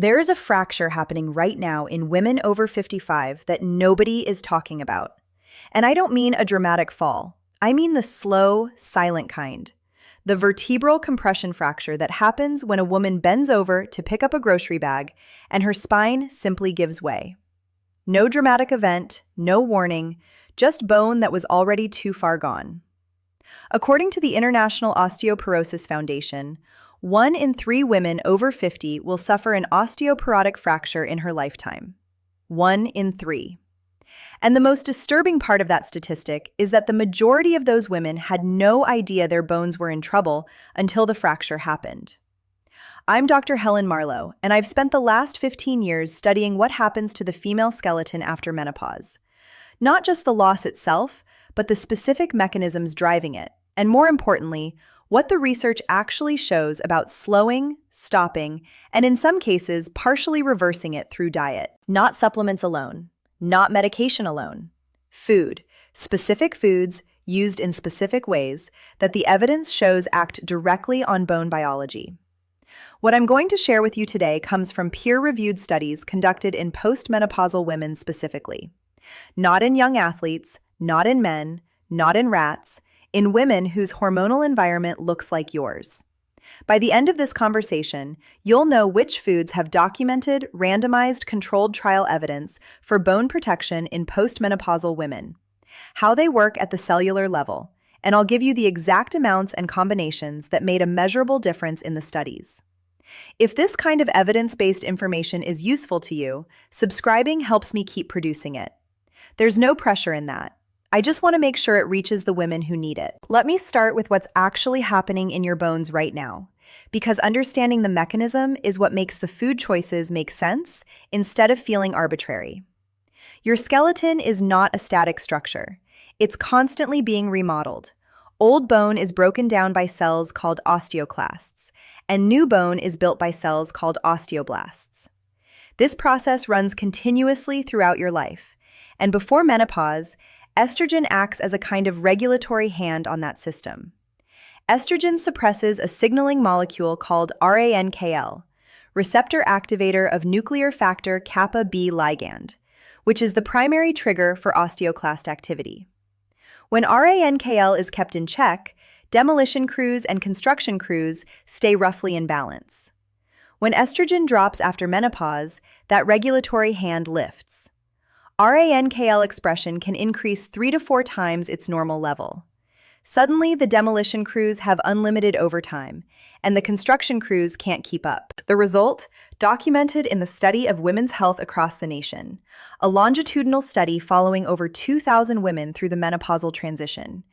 There is a fracture happening right now in women over 55 that nobody is talking about. And I don't mean a dramatic fall. I mean the slow, silent kind. The vertebral compression fracture that happens when a woman bends over to pick up a grocery bag and her spine simply gives way. No dramatic event, no warning, just bone that was already too far gone. According to the International Osteoporosis Foundation, 1 in 3 women over 50 will suffer an osteoporotic fracture in her lifetime. 1 in 3. And the most disturbing part of that statistic is that the majority of those women had no idea their bones were in trouble until the fracture happened. I'm Dr. Helen Marlowe, and I've spent the last 15 years studying what happens to the female skeleton after menopause. Not just the loss itself, but the specific mechanisms driving it, and more importantly, what the research actually shows about slowing, stopping, and in some cases, partially reversing it through diet. Not supplements alone, not medication alone. Food, specific foods used in specific ways that the evidence shows act directly on bone biology. What I'm going to share with you today comes from peer-reviewed studies conducted in post-menopausal women specifically. Not in young athletes, not in men, not in rats, in women whose hormonal environment looks like yours. By the end of this conversation, you'll know which foods have documented, randomized, controlled trial evidence for bone protection in postmenopausal women, how they work at the cellular level, and I'll give you the exact amounts and combinations that made a measurable difference in the studies. If this kind of evidence-based information is useful to you, subscribing helps me keep producing it. There's no pressure in that. I just want to make sure it reaches the women who need it. Let me start with what's actually happening in your bones right now, because understanding the mechanism is what makes the food choices make sense instead of feeling arbitrary. Your skeleton is not a static structure. It's constantly being remodeled. Old bone is broken down by cells called osteoclasts, and new bone is built by cells called osteoblasts. This process runs continuously throughout your life, and before menopause, estrogen acts as a kind of regulatory hand on that system. Estrogen suppresses a signaling molecule called RANKL, receptor activator of nuclear factor kappa B ligand, which is the primary trigger for osteoclast activity. When RANKL is kept in check, demolition crews and construction crews stay roughly in balance. When estrogen drops after menopause, that regulatory hand lifts. RANKL expression can increase 3 to 4 times its normal level. Suddenly, the demolition crews have unlimited overtime, and the construction crews can't keep up. The result, documented in the Study of Women's Health Across the Nation, a longitudinal study following over 2,000 women through the menopausal transition,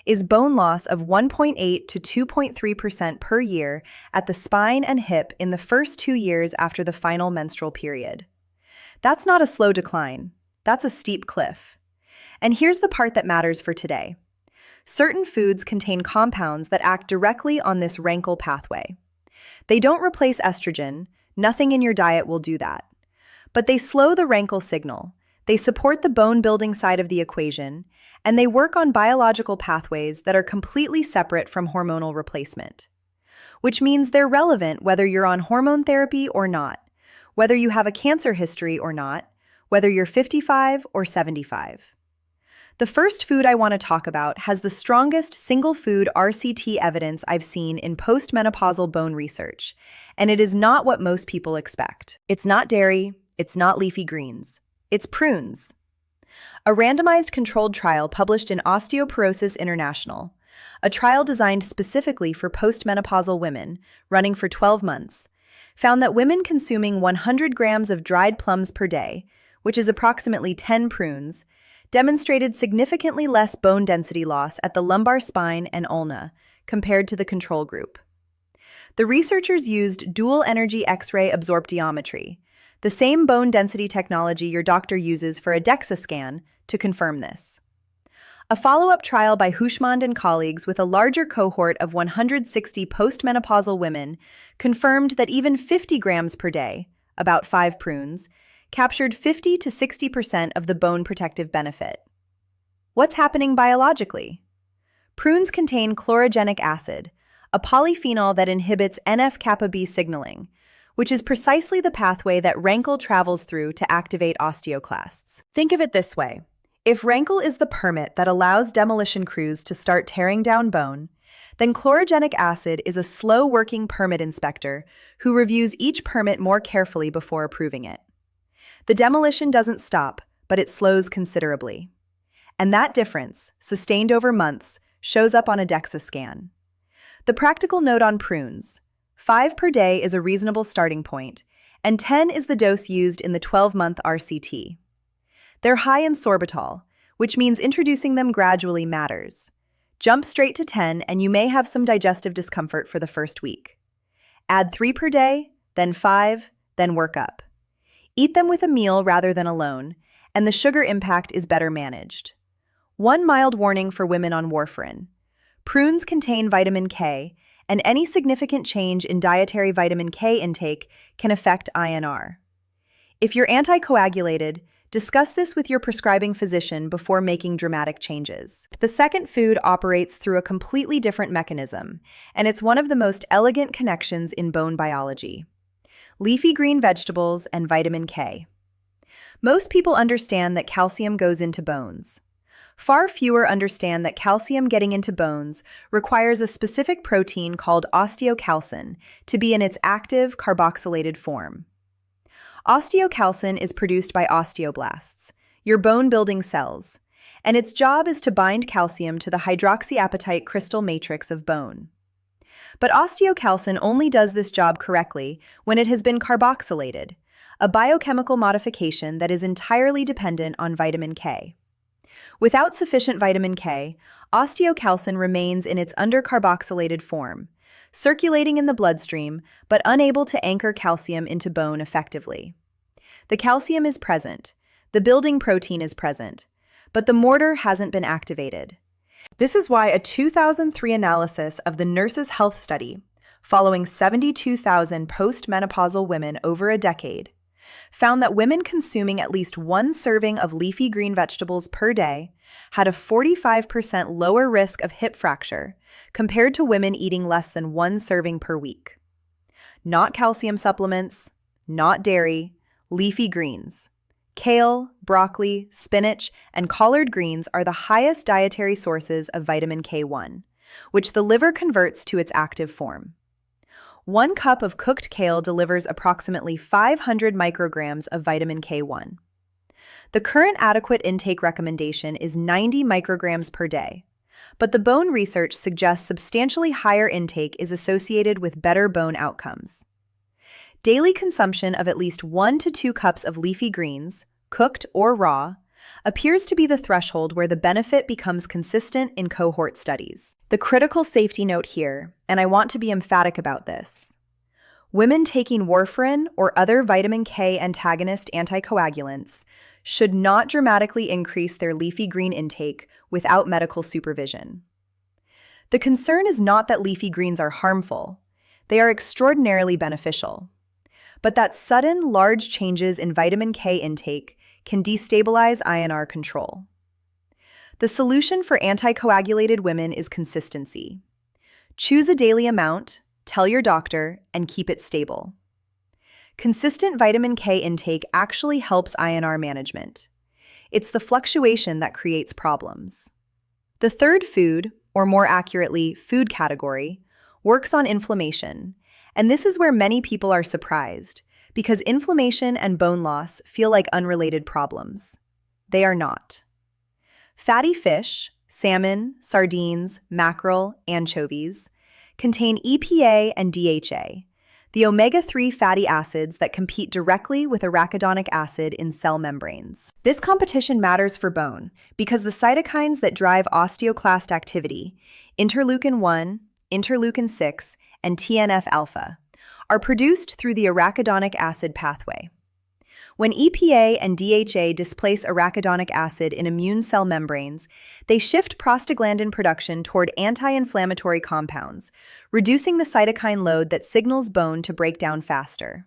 is bone loss of 1.8 to 2.3% per year at the spine and hip in the first 2 years after the final menstrual period. That's not a slow decline. That's a steep cliff. And here's the part that matters for today. Certain foods contain compounds that act directly on this rankle pathway. They don't replace estrogen, nothing in your diet will do that. But they slow the rankle signal, they support the bone-building side of the equation, and they work on biological pathways that are completely separate from hormonal replacement. Which means they're relevant whether you're on hormone therapy or not, whether you have a cancer history or not, whether you're 55 or 75. The first food I want to talk about has the strongest single-food RCT evidence I've seen in postmenopausal bone research, and it is not what most people expect. It's not dairy, it's not leafy greens, it's prunes. A randomized controlled trial published in Osteoporosis International, a trial designed specifically for postmenopausal women, running for 12 months, found that women consuming 100 grams of dried plums per day, which is approximately 10 prunes, demonstrated significantly less bone density loss at the lumbar spine and ulna compared to the control group. The researchers used dual-energy X-ray absorptiometry, the same bone density technology your doctor uses for a DEXA scan, to confirm this. A follow-up trial by Hushmand and colleagues with a larger cohort of 160 postmenopausal women confirmed that even 50 grams per day, about 5 prunes, captured 50 to 60% of the bone protective benefit. What's happening biologically? Prunes contain chlorogenic acid, a polyphenol that inhibits NF-kappa B signaling, which is precisely the pathway that rankle travels through to activate osteoclasts. Think of it this way. If rankle is the permit that allows demolition crews to start tearing down bone, then chlorogenic acid is a slow-working permit inspector who reviews each permit more carefully before approving it. The demolition doesn't stop, but it slows considerably. And that difference, sustained over months, shows up on a DEXA scan. The practical note on prunes: 5 per day is a reasonable starting point, and 10 is the dose used in the 12-month RCT. They're high in sorbitol, which means introducing them gradually matters. Jump straight to 10 and you may have some digestive discomfort for the first week. Add 3 per day, then 5, then work up. Eat them with a meal rather than alone, and the sugar impact is better managed. One mild warning for women on warfarin: prunes contain vitamin K, and any significant change in dietary vitamin K intake can affect INR. If you're anticoagulated, discuss this with your prescribing physician before making dramatic changes. The second food operates through a completely different mechanism, and it's one of the most elegant connections in bone biology: leafy green vegetables and vitamin K. Most people understand that calcium goes into bones. Far fewer understand that calcium getting into bones requires a specific protein called osteocalcin to be in its active carboxylated form. Osteocalcin is produced by osteoblasts, your bone-building cells, and its job is to bind calcium to the hydroxyapatite crystal matrix of bone. But osteocalcin only does this job correctly when it has been carboxylated, a biochemical modification that is entirely dependent on vitamin K. Without sufficient vitamin K, osteocalcin remains in its undercarboxylated form, circulating in the bloodstream but unable to anchor calcium into bone effectively. The calcium is present, the building protein is present, but the mortar hasn't been activated. This is why a 2003 analysis of the Nurses' Health Study, following 72,000 post-menopausal women over a decade, found that women consuming at least 1 serving of leafy green vegetables per day had a 45% lower risk of hip fracture compared to women eating less than 1 serving per week. Not calcium supplements, not dairy, leafy greens. Kale, broccoli, spinach, and collard greens are the highest dietary sources of vitamin K1, which the liver converts to its active form. 1 cup of cooked kale delivers approximately 500 micrograms of vitamin K1. The current adequate intake recommendation is 90 micrograms per day, but the bone research suggests substantially higher intake is associated with better bone outcomes. Daily consumption of at least 1 to 2 cups of leafy greens, cooked or raw, appears to be the threshold where the benefit becomes consistent in cohort studies. The critical safety note here, and I want to be emphatic about this: women taking warfarin or other vitamin K antagonist anticoagulants should not dramatically increase their leafy green intake without medical supervision. The concern is not that leafy greens are harmful. They are extraordinarily beneficial. But that sudden, large changes in vitamin K intake can destabilize INR control. The solution for anticoagulated women is consistency. Choose a daily amount, tell your doctor, and keep it stable. Consistent vitamin K intake actually helps INR management. It's the fluctuation that creates problems. The third food, or more accurately, food category, works on inflammation, and this is where many people are surprised, because inflammation and bone loss feel like unrelated problems. They are not. Fatty fish, salmon, sardines, mackerel, anchovies, contain EPA and DHA, the omega-3 fatty acids that compete directly with arachidonic acid in cell membranes. This competition matters for bone because the cytokines that drive osteoclast activity, interleukin-1, interleukin-6, and TNF-alpha, are produced through the arachidonic acid pathway. When EPA and DHA displace arachidonic acid in immune cell membranes, they shift prostaglandin production toward anti-inflammatory compounds, reducing the cytokine load that signals bone to break down faster.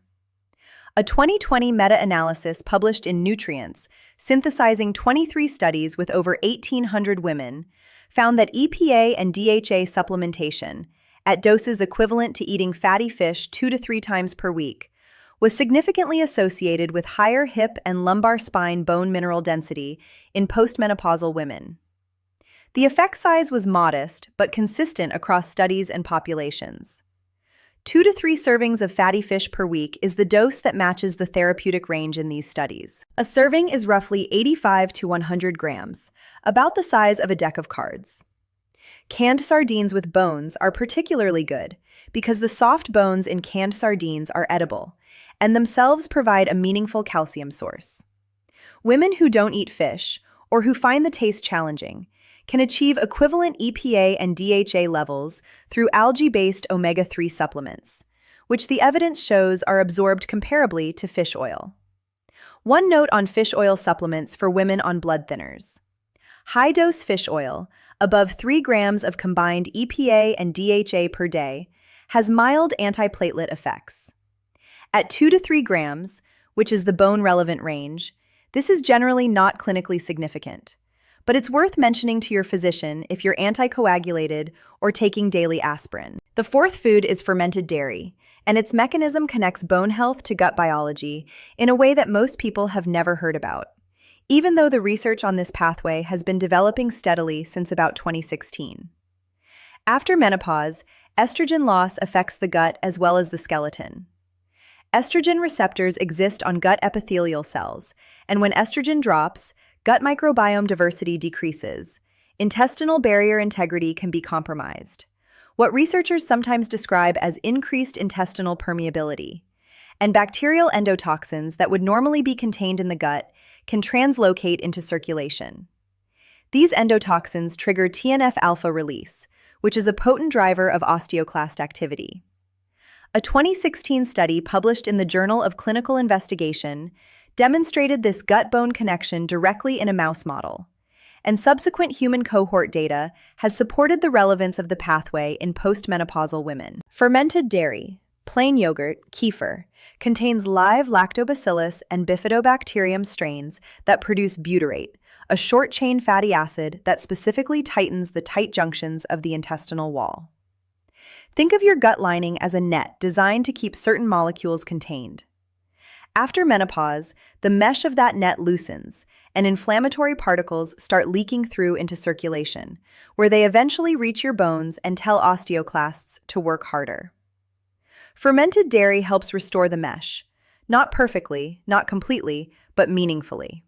A 2020 meta-analysis published in Nutrients, synthesizing 23 studies with over 1,800 women, found that EPA and DHA supplementation, at doses equivalent to eating fatty fish 2 to 3 times per week, was significantly associated with higher hip and lumbar spine bone mineral density in postmenopausal women. The effect size was modest but consistent across studies and populations. 2 to 3 servings of fatty fish per week is the dose that matches the therapeutic range in these studies. A serving is roughly 85 to 100 grams, about the size of a deck of cards. Canned sardines with bones are particularly good because the soft bones in canned sardines are edible and themselves provide a meaningful calcium source. Women who don't eat fish or who find the taste challenging can achieve equivalent EPA and DHA levels through algae-based omega-3 supplements, which the evidence shows are absorbed comparably to fish oil. One note on fish oil supplements for women on blood thinners. High-dose fish oil, above 3 grams of combined EPA and DHA per day, has mild antiplatelet effects. At 2 to 3 grams, which is the bone-relevant range, this is generally not clinically significant. But it's worth mentioning to your physician if you're anticoagulated or taking daily aspirin. The fourth food is fermented dairy, and its mechanism connects bone health to gut biology in a way that most people have never heard about, even though the research on this pathway has been developing steadily since about 2016. After menopause, estrogen loss affects the gut as well as the skeleton. Estrogen receptors exist on gut epithelial cells, and when estrogen drops, gut microbiome diversity decreases. Intestinal barrier integrity can be compromised, what researchers sometimes describe as increased intestinal permeability. And bacterial endotoxins that would normally be contained in the gut can translocate into circulation. These endotoxins trigger TNF-alpha release, which is a potent driver of osteoclast activity. A 2016 study published in the Journal of Clinical Investigation demonstrated this gut-bone connection directly in a mouse model, and subsequent human cohort data has supported the relevance of the pathway in postmenopausal women. Fermented dairy, plain yogurt, kefir, contains live lactobacillus and bifidobacterium strains that produce butyrate, a short-chain fatty acid that specifically tightens the tight junctions of the intestinal wall. Think of your gut lining as a net designed to keep certain molecules contained. After menopause, the mesh of that net loosens, and inflammatory particles start leaking through into circulation, where they eventually reach your bones and tell osteoclasts to work harder. Fermented dairy helps restore the mesh, not perfectly, not completely, but meaningfully.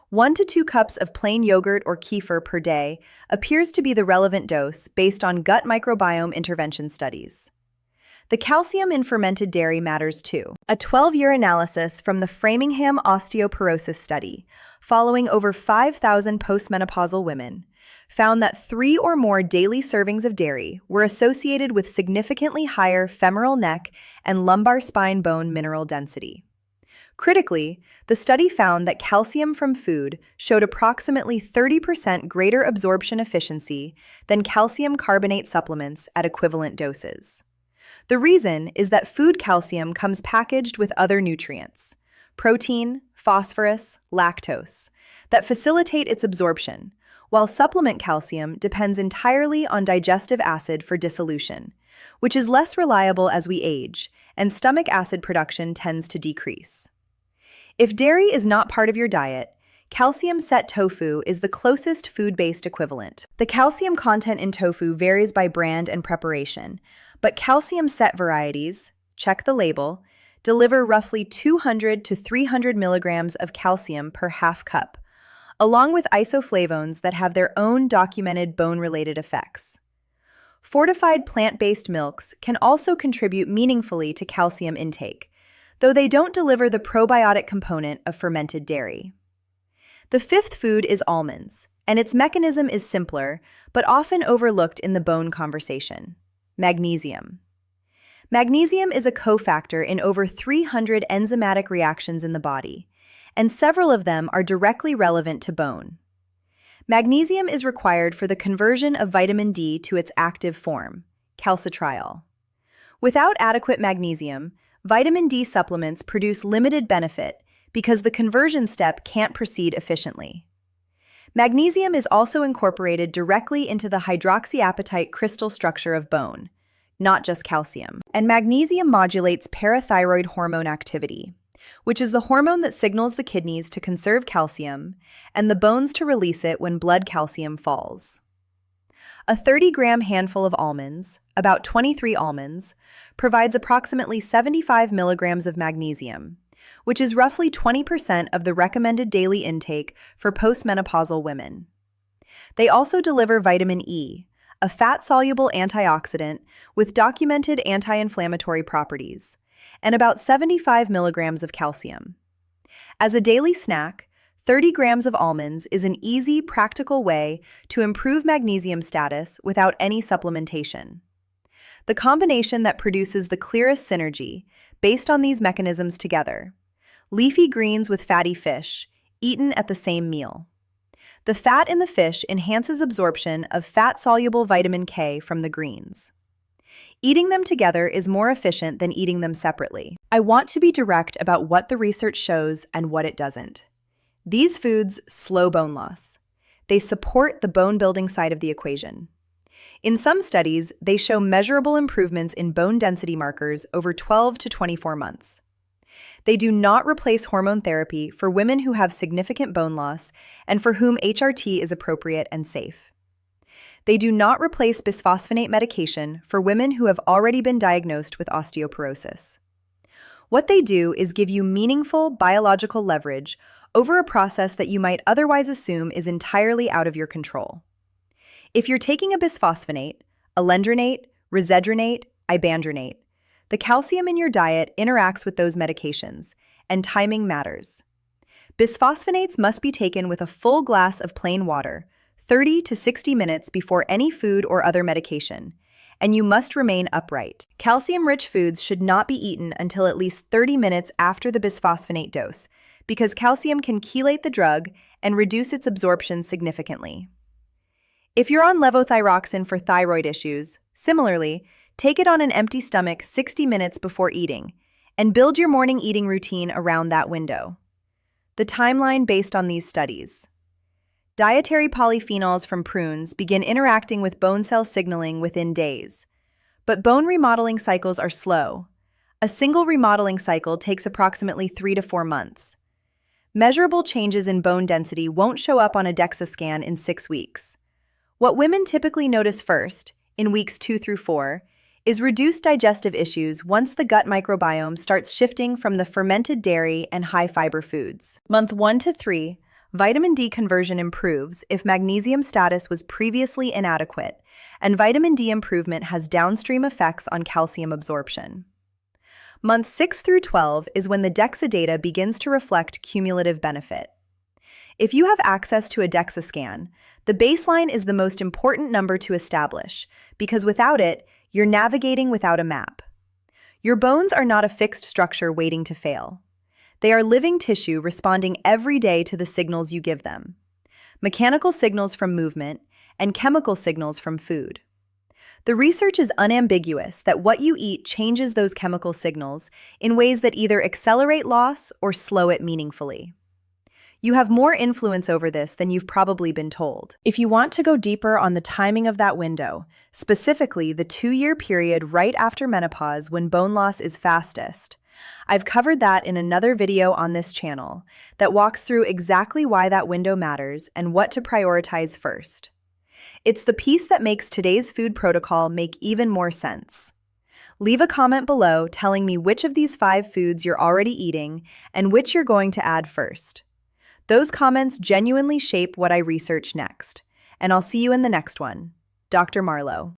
1 to 2 cups of plain yogurt or kefir per day appears to be the relevant dose based on gut microbiome intervention studies. The calcium in fermented dairy matters too. A 12-year analysis from the Framingham Osteoporosis Study, following over 5,000 postmenopausal women, found that 3 or more daily servings of dairy were associated with significantly higher femoral neck and lumbar spine bone mineral density. Critically, the study found that calcium from food showed approximately 30% greater absorption efficiency than calcium carbonate supplements at equivalent doses. The reason is that food calcium comes packaged with other nutrients, protein, phosphorus, lactose, that facilitate its absorption, while supplement calcium depends entirely on digestive acid for dissolution, which is less reliable as we age, and stomach acid production tends to decrease. If dairy is not part of your diet, calcium-set tofu is the closest food-based equivalent. The calcium content in tofu varies by brand and preparation, but calcium-set varieties, check the label, deliver roughly 200 to 300 milligrams of calcium per half cup, along with isoflavones that have their own documented bone-related effects. Fortified plant-based milks can also contribute meaningfully to calcium intake, though they don't deliver the probiotic component of fermented dairy. The fifth food is almonds, and its mechanism is simpler, but often overlooked in the bone conversation. Magnesium. Magnesium is a cofactor in over 300 enzymatic reactions in the body, and several of them are directly relevant to bone. Magnesium is required for the conversion of vitamin D to its active form, calcitriol. Without adequate magnesium, vitamin D supplements produce limited benefit because the conversion step can't proceed efficiently. Magnesium is also incorporated directly into the hydroxyapatite crystal structure of bone, not just calcium. And magnesium modulates parathyroid hormone activity, which is the hormone that signals the kidneys to conserve calcium and the bones to release it when blood calcium falls. A 30-gram handful of almonds, about 23 almonds, provides approximately 75 milligrams of magnesium, which is roughly 20% of the recommended daily intake for post-menopausal women. They also deliver vitamin E, a fat-soluble antioxidant with documented anti-inflammatory properties, and about 75 milligrams of calcium. As a daily snack, 30 grams of almonds is an easy, practical way to improve magnesium status without any supplementation. The combination that produces the clearest synergy, based on these mechanisms together. Leafy greens with fatty fish, eaten at the same meal. The fat in the fish enhances absorption of fat-soluble vitamin K from the greens. Eating them together is more efficient than eating them separately. I want to be direct about what the research shows and what it doesn't. These foods slow bone loss. They support the bone-building side of the equation. In some studies, they show measurable improvements in bone density markers over 12 to 24 months. They do not replace hormone therapy for women who have significant bone loss and for whom HRT is appropriate and safe. They do not replace bisphosphonate medication for women who have already been diagnosed with osteoporosis. What they do is give you meaningful biological leverage over a process that you might otherwise assume is entirely out of your control. If you're taking a bisphosphonate, alendronate, risedronate, ibandronate, the calcium in your diet interacts with those medications, and timing matters. Bisphosphonates must be taken with a full glass of plain water, 30 to 60 minutes before any food or other medication, and you must remain upright. Calcium-rich foods should not be eaten until at least 30 minutes after the bisphosphonate dose, because calcium can chelate the drug and reduce its absorption significantly. If you're on levothyroxine for thyroid issues, similarly, take it on an empty stomach 60 minutes before eating, and build your morning eating routine around that window. The timeline based on these studies. Dietary polyphenols from prunes begin interacting with bone cell signaling within days. But bone remodeling cycles are slow. A single remodeling cycle takes approximately 3 to 4 months. Measurable changes in bone density won't show up on a DEXA scan in 6 weeks. What women typically notice first, in weeks 2 through 4, is reduced digestive issues once the gut microbiome starts shifting from the fermented dairy and high-fiber foods. Month 1 to 3, vitamin D conversion improves if magnesium status was previously inadequate, and vitamin D improvement has downstream effects on calcium absorption. Month 6 through 12 is when the DEXA data begins to reflect cumulative benefit. If you have access to a DEXA scan, the baseline is the most important number to establish, because without it, you're navigating without a map. Your bones are not a fixed structure waiting to fail. They are living tissue responding every day to the signals you give them. Mechanical signals from movement and chemical signals from food. The research is unambiguous that what you eat changes those chemical signals in ways that either accelerate loss or slow it meaningfully. You have more influence over this than you've probably been told. If you want to go deeper on the timing of that window, specifically the 2-year period right after menopause when bone loss is fastest, I've covered that in another video on this channel that walks through exactly why that window matters and what to prioritize first. It's the piece that makes today's food protocol make even more sense. Leave a comment below telling me which of these 5 foods you're already eating and which you're going to add first. Those comments genuinely shape what I research next, and I'll see you in the next one. Dr. Marlowe.